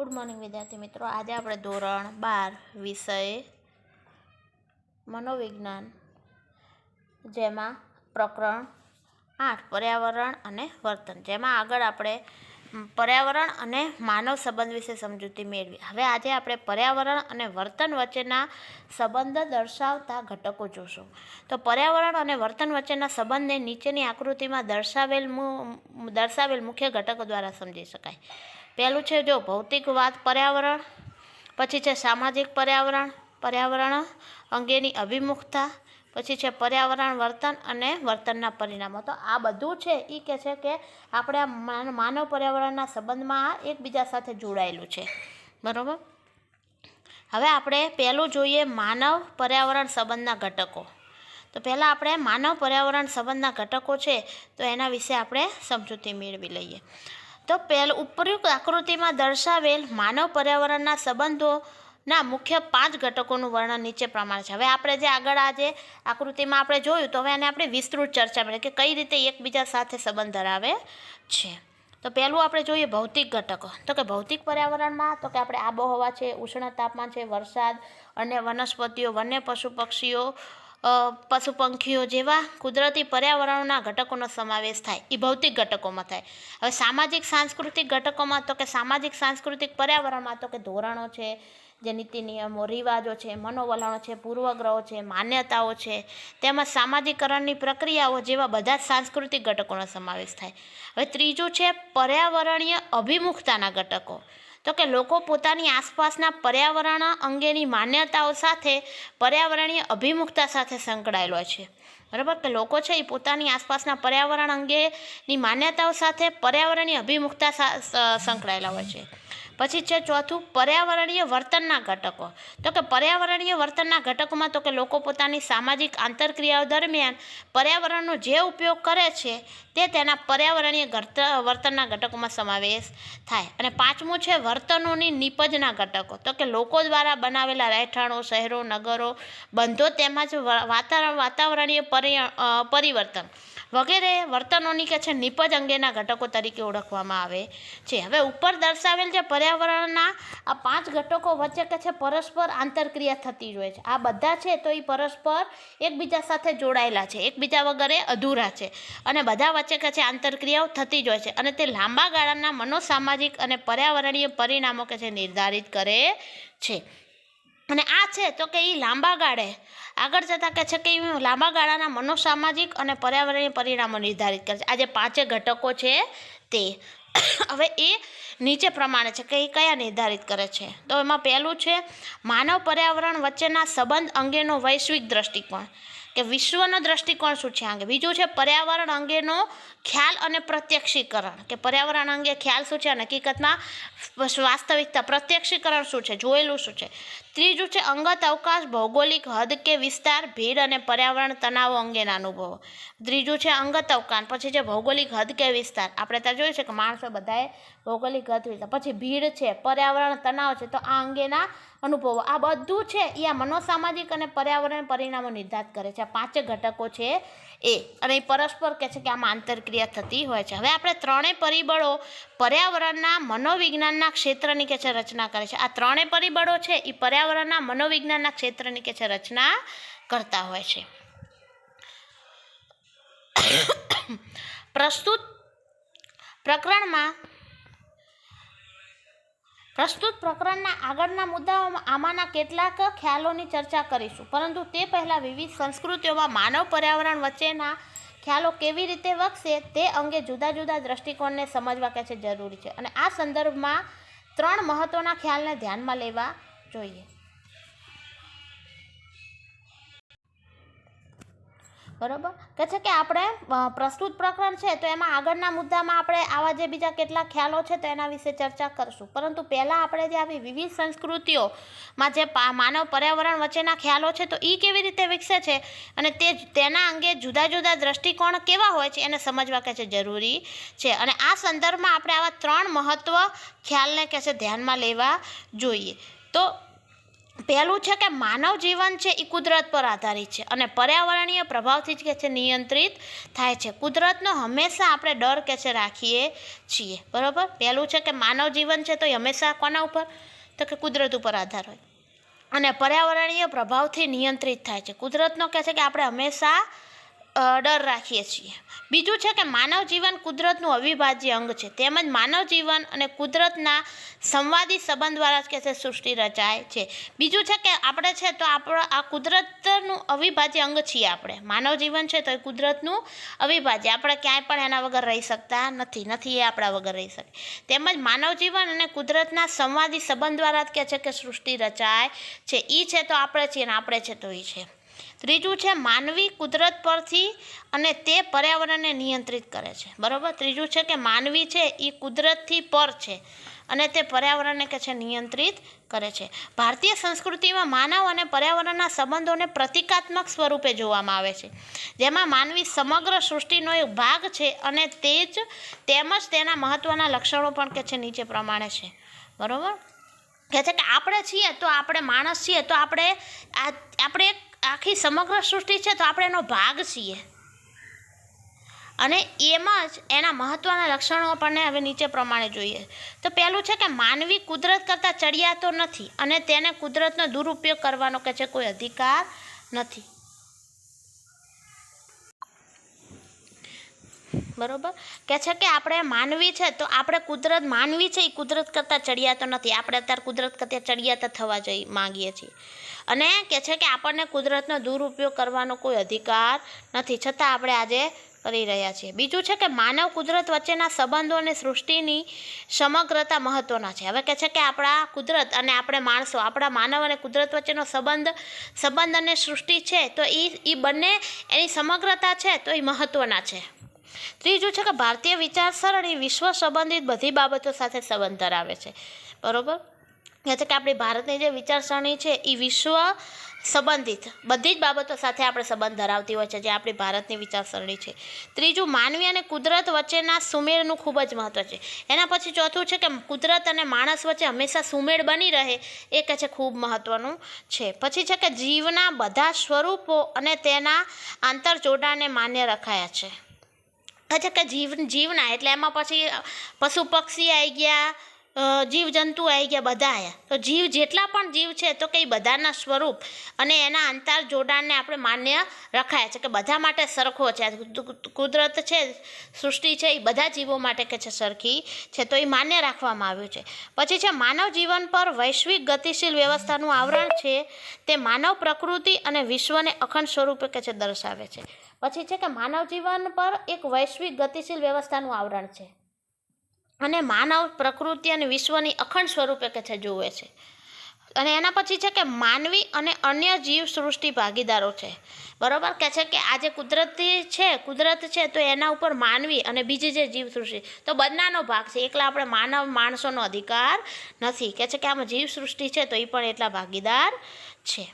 Good morning વિદ્યાર્થી મિત્રો. આજે આપણે ધોરણ 12 વિષય મનોવિજ્ઞાન, જેમાં પ્રકરણ 8 પર્યાવરણ અને વર્તન, જેમાં આગળ આપણે પર્યાવરણ અને માનવ સંબંધ વિશે સમજૂતી મેળવી. હવે આજે આપણે પર્યાવરણ અને વર્તન વચ્ચેના સંબંધ દર્શાવતા ઘટકો જોશું. તો પર્યાવરણ અને વર્તન વચ્ચેના સંબંધને નીચેની આકૃતિમાં દર્શાવેલ મુખ્ય ઘટકો દ્વારા સમજી શકાય. પહેલું છે જો ભૌતિકવાદ પર્યાવરણ, પછી છે સામાજિક પર્યાવરણ, પર્યાવરણ અંગેની અભિમુખતા, પછી છે પર્યાવરણ વર્તન અને વર્તનના પરિણામો. તો આ બધું છે એ કહે છે કે આપણે માનવ પર્યાવરણના સંબંધમાં આ એકબીજા સાથે જોડાયેલું છે, બરાબર. હવે આપણે પહેલું જોઈએ માનવ પર્યાવરણ સંબંધના ઘટકો. તો પહેલાં આપણે માનવ પર્યાવરણ સંબંધના ઘટકો છે તો એના વિશે આપણે સમજૂતી મેળવી લઈએ. તો ઉપયુક્ત આકૃતિમાં દર્શાવેલ માનવ પર્યાવરણના સંબંધોના મુખ્ય 5 ઘટકોનું વર્ણન નીચે પ્રમાણે છે. હવે આપણે જે આગળ આજે આકૃતિમાં આપણે જોયું, તો હવે એને આપણે વિસ્તૃત ચર્ચા કરીએ કે કઈ રીતે એકબીજા સાથે સંબંધ ધરાવે છે. તો પહેલું આપણે જોઈએ ભૌતિક ઘટકો. તો કે ભૌતિક પર્યાવરણમાં તો કે આપણે આબોહવા છે, ઉષ્ણ તાપમાન છે, વરસાદ, અન્ય વનસ્પતિઓ, વન્ય પશુ પક્ષીઓ, પશુ પંખીઓ જેવા કુદરતી પર્યાવરણના ઘટકોનો સમાવેશ થાય. એ ભૌતિક ઘટકોમાં થાય. હવે સામાજિક સાંસ્કૃતિક ઘટકોમાં તો કે સામાજિક સાંસ્કૃતિક પર્યાવરણમાં તો કે ધોરણો છે, જે નીતિ નિયમો, રિવાજો છે, મનોવલણો છે, પૂર્વગ્રહો છે, માન્યતાઓ છે, તેમજ સામાજિકરણની પ્રક્રિયાઓ જેવા બધા જ સાંસ્કૃતિક ઘટકોનો સમાવેશ થાય. હવે ત્રીજું છે પર્યાવરણીય અભિમુખતાના ઘટકો. તો કે લોકો પોતાની આસપાસના પર્યાવરણ અંગેની માન્યતાઓ સાથે પર્યાવરણીય અભિમુખતા સાથે સંકળાયેલો છે, બરાબર. કે લોકો છે એ પોતાની આસપાસના પર્યાવરણ અંગેની માન્યતાઓ સાથે પર્યાવરણીય અભિમુખતા સંકળાયેલા હોય છે. પછી છે ચોથું પર્યાવરણીય વર્તનના ઘટકો. તો કે પર્યાવરણીય વર્તનના ઘટકોમાં તો કે લોકો પોતાની સામાજિક આંતરક્રિયાઓ દરમિયાન પર્યાવરણનો જે ઉપયોગ કરે છે તે તેના પર્યાવરણીય વર્તનના ઘટકોમાં સમાવેશ થાય. અને પાંચમું છે વર્તનોની નિપજના ઘટકો. તો કે લોકો દ્વારા બનાવેલા રહેઠાણો, શહેરો, નગરો, બંધો તેમજ વાતાવરણીય પરિવર્તન વગેરે વર્તનોની કે છે નિપજ અંગેના ઘટકો તરીકે ઓળખવામાં આવે છે. હવે ઉપર દર્શાવેલ જે પર્યાવરણના આ 5 ઘટકો વચ્ચે કે છે પરસ્પર આંતરક્રિયા થતી જ હોય છે. આ બધા છે તો એ પરસ્પર એકબીજા સાથે જોડાયેલા છે, એકબીજા વગર અધૂરા છે, અને બધા વચ્ચે કે છે આંતરક્રિયાઓ થતી જ હોય છે, અને તે લાંબા ગાળાના મનોસામાજિક અને પર્યાવરણીય પરિણામો કે છે નિર્ધારિત કરે છે. અને આ છે તો કે એ લાંબા ગાળે આગળ જતાં કે છે કે લાંબા ગાળાના મનોસામાજિક અને પર્યાવરણીય પરિણામો નિર્ધારિત કરે છે. આ જે 5 ઘટકો છે તે હવે એ નીચે પ્રમાણે છે કે એ કયા નિર્ધારિત કરે છે. તો એમાં પહેલું છે માનવ પર્યાવરણ વચ્ચેના સંબંધ અંગેનો વૈશ્વિક દ્રષ્ટિકોણ, કે વિશ્વનો દ્રષ્ટિકોણ શું છે અંગે. બીજું છે પર્યાવરણ અંગેનો ખ્યાલ અને પ્રત્યક્ષીકરણ, કે પર્યાવરણ અંગે ખ્યાલ શું છે અને હકીકતમાં વાસ્તવિકતા પ્રત્યક્ષીકરણ શું છે, જોયેલું શું છે. ત્રીજું છે અંગત અવકાશ, ભૌગોલિક હદ કે વિસ્તાર, ભીડ અને પર્યાવરણ તણાવો અંગેના અનુભવો. ત્રીજું છે અંગત અવકાશ, પછી છે ભૌગોલિક હદ કે વિસ્તાર. આપણે ત્યાં જોયું છે કે માણસો બધાએ ભૌગોલિક હદ વિસ્તાર, પછી ભીડ છે, પર્યાવરણ તણાવ છે, તો આ અંગેના અનુભવો. આ બધું છે એ આ મનોસામાજિક અને પર્યાવરણ પરિણામો નિર્ધારિત કરે છે. આ 5 ઘટકો છે એ, અને એ પરસ્પર કહે છે કે આમાં આંતરક્રિયા થતી હોય છે. હવે આપણે ત્રણેય પરિબળો પર્યાવરણના મનોવિજ્ઞાનના ક્ષેત્રની કે છે રચના કરે છે. આ ત્રણેય પરિબળો છે એ પર્યાવરણના મનોવિજ્ઞાનના ક્ષેત્રની કે છે રચના કરતા હોય છે. પ્રસ્તુત પ્રકરણના આગળના મુદ્દાઓમાં આમાંના કેટલાક ખ્યાલોની ચર્ચા કરીશું, પરંતુ તે પહેલાં વિવિધ સંસ્કૃતિઓમાં માનવ પર્યાવરણ વચ્ચેના ખ્યાલો કેવી રીતે વકસે તે અંગે જુદા જુદા દ્રષ્ટિકોણને સમજવા કે છે જરૂરી છે. અને આ સંદર્ભમાં 3 મહત્વના ખ્યાલને ધ્યાનમાં લેવા જોઈએ, બરાબર. કહે છે કે આપણે પ્રસ્તુત પ્રકરણ છે તો એમાં આગળના મુદ્દામાં આપણે આવા જે બીજા કેટલાક ખ્યાલો છે તો એના વિશે ચર્ચા કરીશું, પરંતુ પહેલાં આપણે જે આવી વિવિધ સંસ્કૃતિઓમાં જે માનવ પર્યાવરણ વચ્ચેના ખ્યાલો છે તો એ કેવી રીતે વિકસે છે અને તેના અંગે જુદા જુદા દ્રષ્ટિકોણ કેવા હોય છે એને સમજવા કે છે જરૂરી છે. અને આ સંદર્ભમાં આપણે આવા 3 મહત્વ ખ્યાલને કે છે ધ્યાનમાં લેવા જોઈએ. તો પહેલું છે કે માનવ જીવન છે એ કુદરત પર આધારિત છે અને પર્યાવરણીય પ્રભાવથી જ કે છે નિયંત્રિત થાય છે. કુદરતનો હંમેશા આપણે ડર કે છે રાખીએ છીએ. બરાબર. પહેલું છે કે માનવ જીવન છે તો એ હંમેશા કોના ઉપર, તો કે કુદરત ઉપર આધાર હોય અને પર્યાવરણીય પ્રભાવથી નિયંત્રિત થાય છે. કુદરતનો કહે છે કે આપણે હંમેશા ડર રાખીએ છીએ. બીજું છે કે માનવ જીવન કુદરતનું અવિભાજ્ય અંગ છે તેમજ માનવ જીવન અને કુદરતના સંવાદી સંબંધ દ્વારા જ કે છે સૃષ્ટિ રચાય છે. બીજું છે કે આપણે છે તો આપણો આ કુદરતનું અવિભાજ્ય અંગ છીએ. આપણે માનવ જીવન છે તો એ કુદરતનું અવિભાજ્ય, આપણે ક્યાંય પણ એના વગર રહી શકતા નથી એ આપણા વગર રહી શકે. તેમજ માનવ જીવન અને કુદરતના સંવાદી સંબંધ દ્વારા જ કહે છે કે સૃષ્ટિ રચાય છે. એ છે તો આપણે છીએ અને આપણે છે તો એ છે. ત્રીજું છે માનવી કુદરત પરથી અને તે પર્યાવરણને નિયંત્રિત કરે છે. બરાબર. ત્રીજું છે કે માનવી છે એ કુદરતથી પર છે અને તે પર્યાવરણને કે છે નિયંત્રિત કરે છે. ભારતીય સંસ્કૃતિમાં માનવ અને પર્યાવરણના સંબંધોને પ્રતિકાત્મક સ્વરૂપે જોવામાં આવે છે, જેમાં માનવી સમગ્ર સૃષ્ટિનો એક ભાગ છે અને તેમજ તેના મહત્ત્વના લક્ષણો પણ કે છે નીચે પ્રમાણે છે. બરાબર. કહે છે કે આપણે છીએ તો આપણે માણસ છીએ તો આપણે આખી સમગ્ર સૃષ્ટિ છે તો આપણે એનો ભાગ છીએ અને એમાં જ એના મહત્ત્વના લક્ષણો આપણને હવે નીચે પ્રમાણે જોઈએ. તો પહેલું છે કે માનવી કુદરત કરતાં ચડિયાતો નથી અને તેને કુદરતનો દુરુપયોગ કરવાનો કે છે કોઈ અધિકાર નથી. બરાબર. કહે છે કે આપણે માનવી છે તો આપણે માનવી છે એ કુદરત કરતાં ચડિયાતો નથી. આપણે અત્યારે કુદરત કરતાં ચડિયાતા થવા માંગીએ છીએ અને કહે છે કે આપણને કુદરતનો દુરુપયોગ કરવાનો કોઈ અધિકાર નથી, છતાં આપણે આજે કરી રહ્યા છીએ. બીજું છે કે માનવ કુદરત વચ્ચેના સંબંધો અને સૃષ્ટિની સમગ્રતા મહત્ત્વના છે. હવે કહે છે કે આપણા કુદરત અને આપણે માણસો, આપણા માનવ અને કુદરત વચ્ચેનો સંબંધ અને સૃષ્ટિ છે તો એ બંને એની સમગ્રતા છે તો એ મહત્ત્વના છે. ત્રીજું છે કે ભારતીય વિચારસરણી વિશ્વ સંબંધિત બધી બાબતો સાથે સંબંધ ધરાવે છે. બરાબર. કહે છે કે આપણી ભારતની જે વિચારસરણી છે એ વિશ્વ સંબંધિત બધી જ બાબતો સાથે આપણે સંબંધ ધરાવતી હોય છે, જે આપણી ભારતની વિચારસરણી છે. ત્રીજું, માનવી અને કુદરત વચ્ચેના સુમેળનું ખૂબ જ મહત્ત્વ છે. એના પછી ચોથું છે કે કુદરત અને માણસ વચ્ચે હંમેશા સુમેળ બની રહે એ કહે છે ખૂબ મહત્ત્વનું છે. પછી છે કે જીવના બધા સ્વરૂપો અને તેના આંતરજોડાણને માન્ય રખાયા છે. કહે છે કે જીવના એટલે એમાં પછી પશુ પક્ષી આવી ગયા, જીવજંતુ આવી ગયા, બધા આવ્યા. તો જેટલા પણ જીવ છે તો કે એ બધાના સ્વરૂપ અને એના આંતર જોડાણને આપણે માન્ય રખાય છે કે બધા માટે સરખો છે. કુદરત છે, સૃષ્ટિ છે, એ બધા જીવો માટે કે છે સરખી છે, તો એ માન્ય રાખવામાં આવ્યું છે. પછી છે માનવ જીવન પર વૈશ્વિક ગતિશીલ વ્યવસ્થાનું આવરણ છે, તે માનવ પ્રકૃતિ અને વિશ્વને અખંડ સ્વરૂપે કે છે દર્શાવે છે. પછી છે કે માનવ જીવન પર એક વૈશ્વિક ગતિશીલ વ્યવસ્થાનું આવરણ છે અને માનવ પ્રકૃતિ અને વિશ્વની અખંડ સ્વરૂપે કે છે જુએ છે. અને એના પછી છે કે માનવી અને અન્ય જીવ સૃષ્ટિ ભાગીદારો છે. બરાબર. કહે છે કે આ જે કુદરત છે તો એના ઉપર માનવી અને બીજી જે જીવ સૃષ્ટિ તો બંનેનો ભાગ છે. એકલા આપણે માણસોનો અધિકાર નથી. કહે છે કે આમાં જીવ સૃષ્ટિ છે તો એ પણ એટલા ભાગીદાર છે.